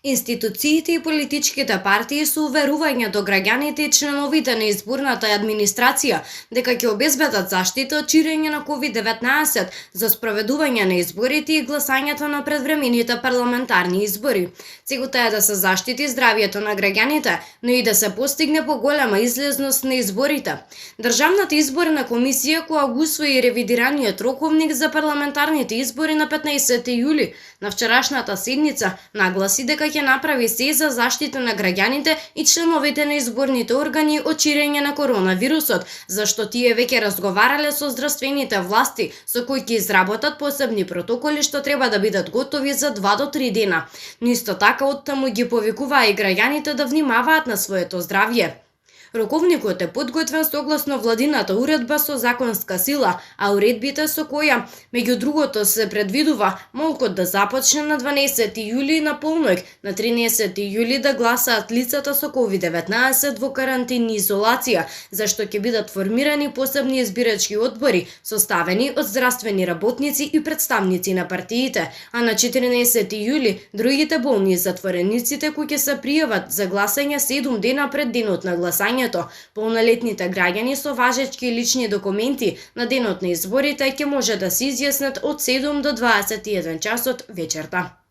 Институциите и политичките партии со уверување до граѓаните и членовите на изборната администрација дека ќе обезбедат заштита од ширење на COVID-19 за спроведување на изборите и гласањето на предвремените парламентарни избори. Целта е да се заштити здравјето на граѓаните, но и да се постигне поголема излезност на изборите. Државната изборна комисија која го усвои ревидираниот роковник за парламентарните избори на 15 јули на вчерашната седница нагласи дека ќе направи се за заштита на граѓаните и членовите на изборните органи од ширење на коронавирусот, зашто тие веќе разговарале со здравствените власти со кои ќе изработат посебни протоколи што треба да бидат готови за 2 до 3 дена. Но исто така оттаму ги повикуваа и граѓаните да внимаваат на своето здравје. Роковникот е подготвен согласно владината уредба со законска сила, а уредбите со која, меѓу другото, се предвидува молкот да започне на 12 јули на полноќ, на 13 јули да гласаат лицата со COVID-19 во карантинни изолација, зашто ќе бидат формирани посебни избирачки одбори, составени од здравствени работници и представници на партиите, а на 14 јули другите болни затворениците кои ќе се пријават за гласање 7 дена пред денот на гласање. Полнолетните граѓани со важечки лични документи на денот на изборите ќе може да се изјаснат од 7 до 21 часот вечерта.